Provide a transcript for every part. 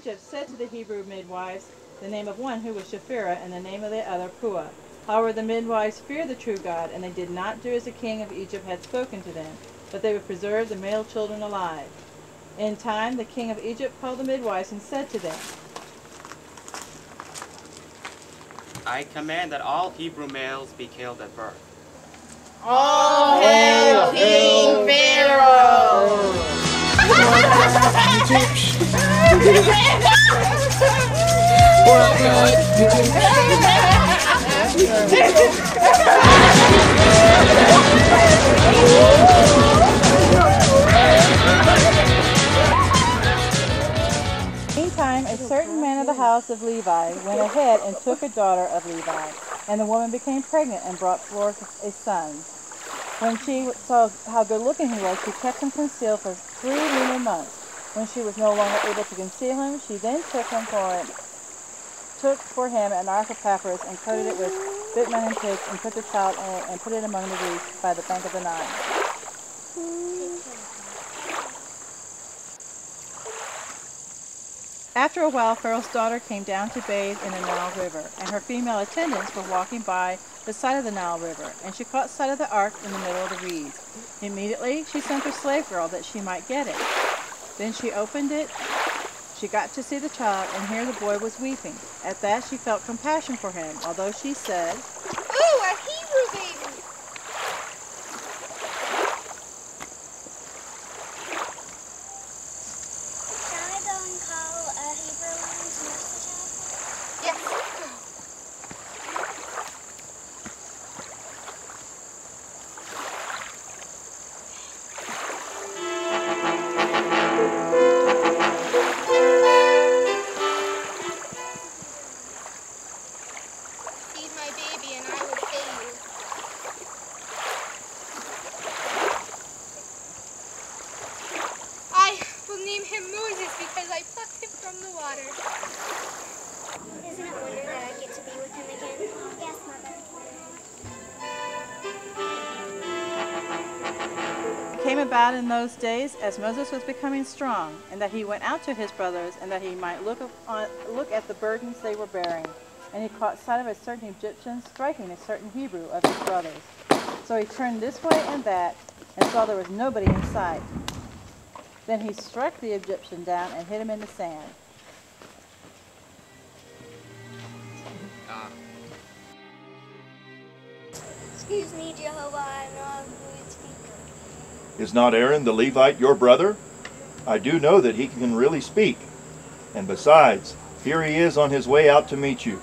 Egypt said to the Hebrew midwives the name of one who was Shiphrah and the name of the other Puah. However, the midwives feared the true God, and they did not do as the king of Egypt had spoken to them, but they would preserve the male children alive. In time, the king of Egypt called the midwives and said to them, I command that all Hebrew males be killed at birth. All hail King Pharaoh! Meantime, a certain man of the house of Levi went ahead and took a daughter of Levi, and the woman became pregnant and brought forth a son. When she saw how good-looking he was, she kept him concealed for 3 lunar months. When she was no longer able to conceal him, she then took for him an ark of papyrus and coated it with bitumen and pitch, and put the child in it and put it among the reeds by the bank of the Nile. After a while, Pharaoh's daughter came down to bathe in the Nile River, and her female attendants were walking by the side of the Nile River, and she caught sight of the ark in the middle of the reeds. Immediately, she sent her slave girl that she might get it. Then she opened it. She got to see the child, and here the boy was weeping. At that, she felt compassion for him, although she said, Ooh, a Hebrew baby! Shall I go and call a Hebrew woman to nurse the child? Yes. Feed my baby and I will pay you. I will name him Moses because I plucked him from the water. Isn't it a wonder that I get to be with him again? Yes, Mother. It came about in those days, as Moses was becoming strong, and that he went out to his brothers, and that he might look at the burdens they were bearing. And he caught sight of a certain Egyptian striking a certain Hebrew of his brothers. So he turned this way and that, and saw there was nobody in sight. Then he struck the Egyptian down and hit him in the sand. Excuse me, Jehovah, I know I'm going to speak. Is not Aaron the Levite your brother? I do know that he can really speak. And besides, here he is on his way out to meet you.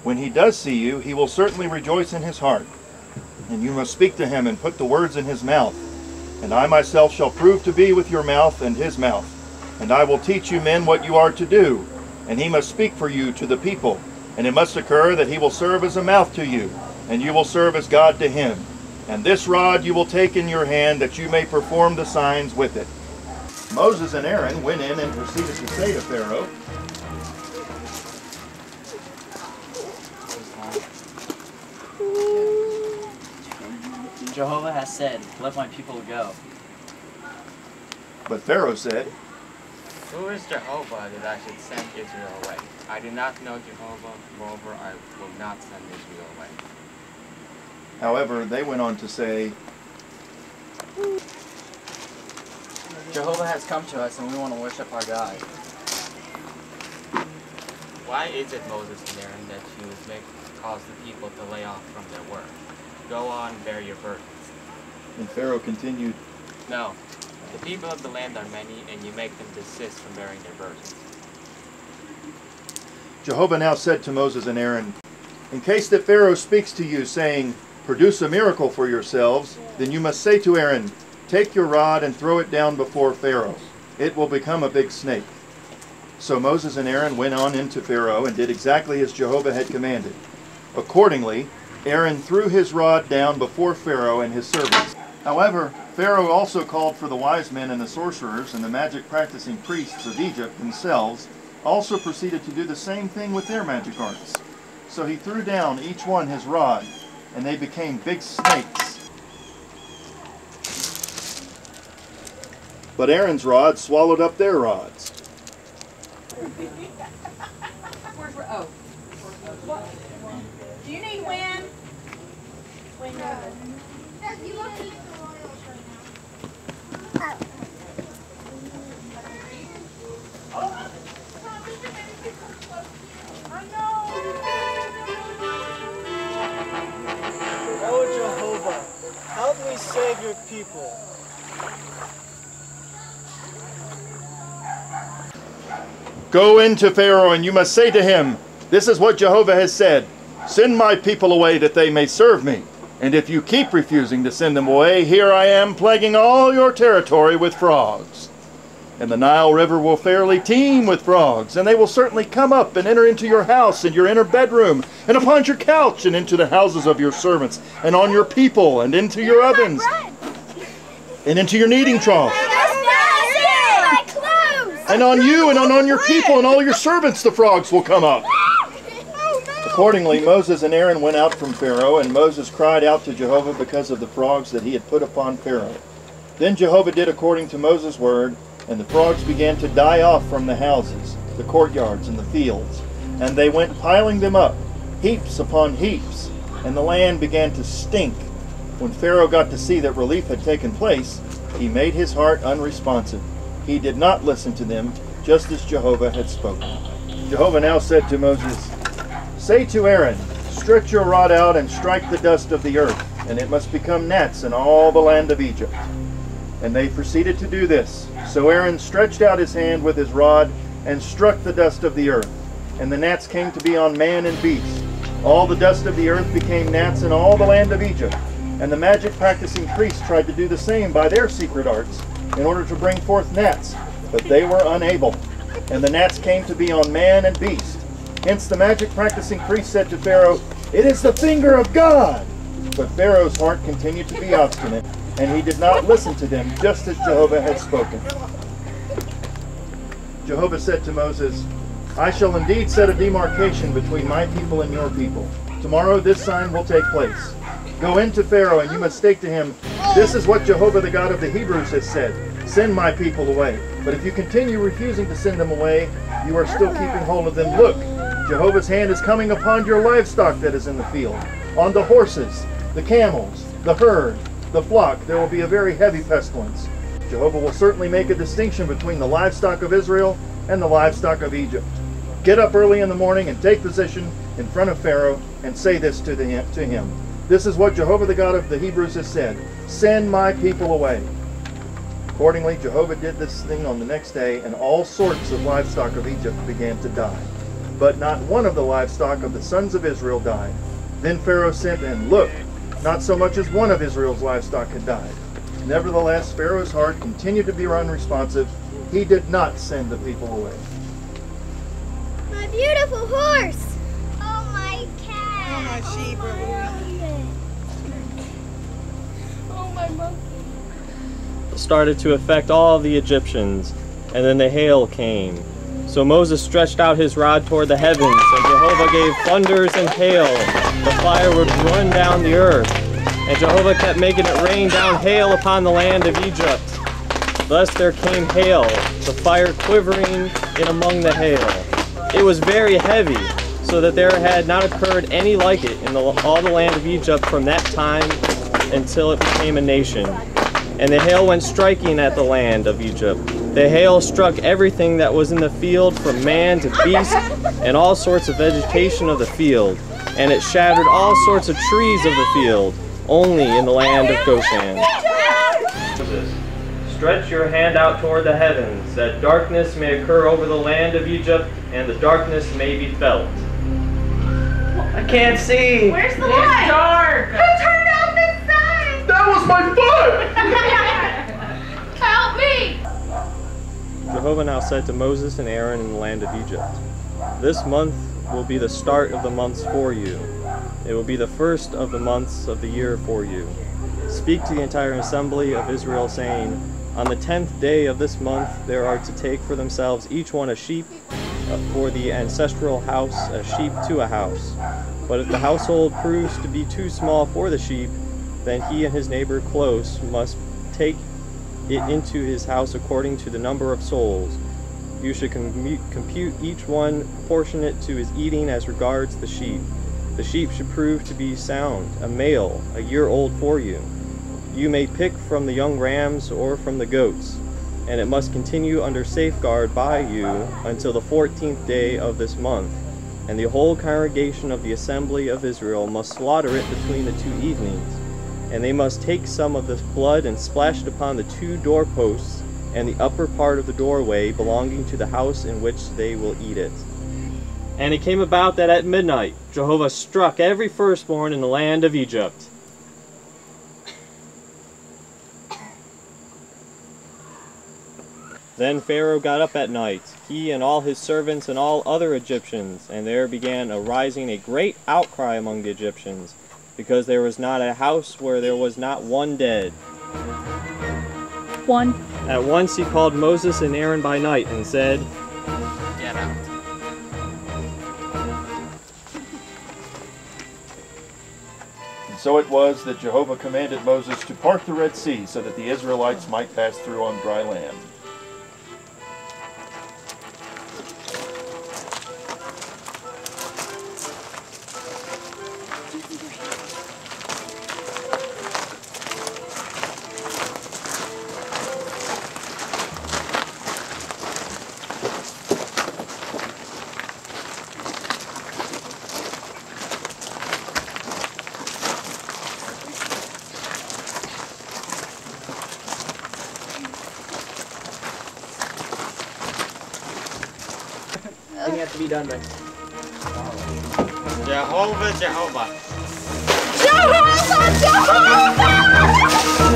When he does see you, he will certainly rejoice in his heart. And you must speak to him and put the words in his mouth. And I myself shall prove to be with your mouth and his mouth. And I will teach you men what you are to do. And he must speak for you to the people. And it must occur that he will serve as a mouth to you, and you will serve as God to him. And this rod you will take in your hand, that you may perform the signs with it. Moses and Aaron went in and proceeded to say to Pharaoh, Jehovah has said, let my people go. But Pharaoh said, Who is Jehovah that I should send Israel away? I do not know Jehovah, moreover I will not send Israel away. However, they went on to say, Jehovah has come to us and we want to worship our God. Why is it, Moses and Aaron, that you cause the people to lay off from their work? Go on, bear your burdens. And Pharaoh continued, No, the people of the land are many, and you make them desist from bearing their burdens. Jehovah now said to Moses and Aaron, in case that Pharaoh speaks to you, saying, produce a miracle for yourselves, then you must say to Aaron, take your rod and throw it down before Pharaoh. It will become a big snake. So Moses and Aaron went on into Pharaoh and did exactly as Jehovah had commanded. Accordingly, Aaron threw his rod down before Pharaoh and his servants. However, Pharaoh also called for the wise men and the sorcerers and the magic-practicing priests of Egypt themselves, also proceeded to do the same thing with their magic arts. So he threw down each one his rod, and they became big snakes. But Aaron's rod swallowed up their rods. Oh. Do you need wind? Wind over. You want to eat the royals right now? Oh, Jehovah, help me save your people. Go into Pharaoh, and you must say to him, this is what Jehovah has said. Send my people away that they may serve me. And if you keep refusing to send them away, here I am plaguing all your territory with frogs. And the Nile River will fairly teem with frogs, and they will certainly come up and enter into your house and your inner bedroom, and upon your couch, and into the houses of your servants, and on your people, and into your ovens, and into your kneading troughs. And on you and on your people and all your servants the frogs will come up. Accordingly, Moses and Aaron went out from Pharaoh, and Moses cried out to Jehovah because of the frogs that he had put upon Pharaoh. Then Jehovah did according to Moses' word, and the frogs began to die off from the houses, the courtyards, and the fields. And they went piling them up, heaps upon heaps, and the land began to stink. When Pharaoh got to see that relief had taken place, he made his heart unresponsive. He did not listen to them, just as Jehovah had spoken. Jehovah now said to Moses, say to Aaron, stretch your rod out and strike the dust of the earth, and it must become gnats in all the land of Egypt. And they proceeded to do this. So Aaron stretched out his hand with his rod and struck the dust of the earth, and the gnats came to be on man and beast. All the dust of the earth became gnats in all the land of Egypt. And the magic practicing priests tried to do the same by their secret arts in order to bring forth gnats, but they were unable. And the gnats came to be on man and beast. Hence the magic practicing priest said to Pharaoh, it is the finger of God! But Pharaoh's heart continued to be obstinate, and he did not listen to them, just as Jehovah had spoken. Jehovah said to Moses, I shall indeed set a demarcation between my people and your people. Tomorrow this sign will take place. Go into Pharaoh, and you must state to him, this is what Jehovah the God of the Hebrews has said, send my people away. But if you continue refusing to send them away, you are still keeping hold of them. Look, Jehovah's hand is coming upon your livestock that is in the field, on the horses, the camels, the herd, the flock. There will be a very heavy pestilence. Jehovah will certainly make a distinction between the livestock of Israel and the livestock of Egypt. Get up early in the morning and take position in front of Pharaoh and say this to him. This is what Jehovah the God of the Hebrews has said. Send my people away. Accordingly, Jehovah did this thing on the next day, and all sorts of livestock of Egypt began to die. But not one of the livestock of the sons of Israel died. Then Pharaoh sent, and look, not so much as one of Israel's livestock had died. Nevertheless, Pharaoh's heart continued to be unresponsive. He did not send the people away. My beautiful horse! Oh, my cat! Oh, my sheep are Oh, my monkey. Started to affect all the Egyptians, and then the hail came. So Moses stretched out his rod toward the heavens, and Jehovah gave thunders and hail. The fire would run down the earth, and Jehovah kept making it rain down hail upon the land of Egypt. Thus there came hail, the fire quivering in among the hail. It was very heavy, so that there had not occurred any like it in all the land of Egypt from that time until it became a nation. And the hail went striking at the land of Egypt. The hail struck everything that was in the field, from man to beast, and all sorts of vegetation of the field. And it shattered all sorts of trees of the field, only in the land of Goshen. Stretch your hand out toward the heavens, that darkness may occur over the land of Egypt, and the darkness may be felt. I can't see. Where's the light? It's dark. Who turned off this sign? That was my foot! Help me! Jehovah now said to Moses and Aaron in the land of Egypt, this month will be the start of the months for you. It will be the first of the months of the year for you. Speak to the entire assembly of Israel, saying, on the 10th day of this month there are to take for themselves each one a sheep for the ancestral house, a sheep to a house. But if the household proves to be too small for the sheep, then he and his neighbor close must take it into his house according to the number of souls. You should compute each one proportionate to his eating as regards the sheep. The sheep should prove to be sound, a male, a year old for you. You may pick from the young rams or from the goats, and it must continue under safeguard by you until the 14th day of this month. And the whole congregation of the assembly of Israel must slaughter it between the 2 evenings. And they must take some of this blood and splash it upon the 2 doorposts and the upper part of the doorway belonging to the house in which they will eat it. And it came about that at midnight Jehovah struck every firstborn in the land of Egypt. Then Pharaoh got up at night, he and all his servants and all other Egyptians, and there began arising a great outcry among the Egyptians, because there was not a house where there was not one dead. At once he called Moses and Aaron by night and said, Get out. And so it was that Jehovah commanded Moses to part the Red Sea so that the Israelites might pass through on dry land. Everything has to be done by. Jehovah, Jehovah. Jehovah! Jehovah!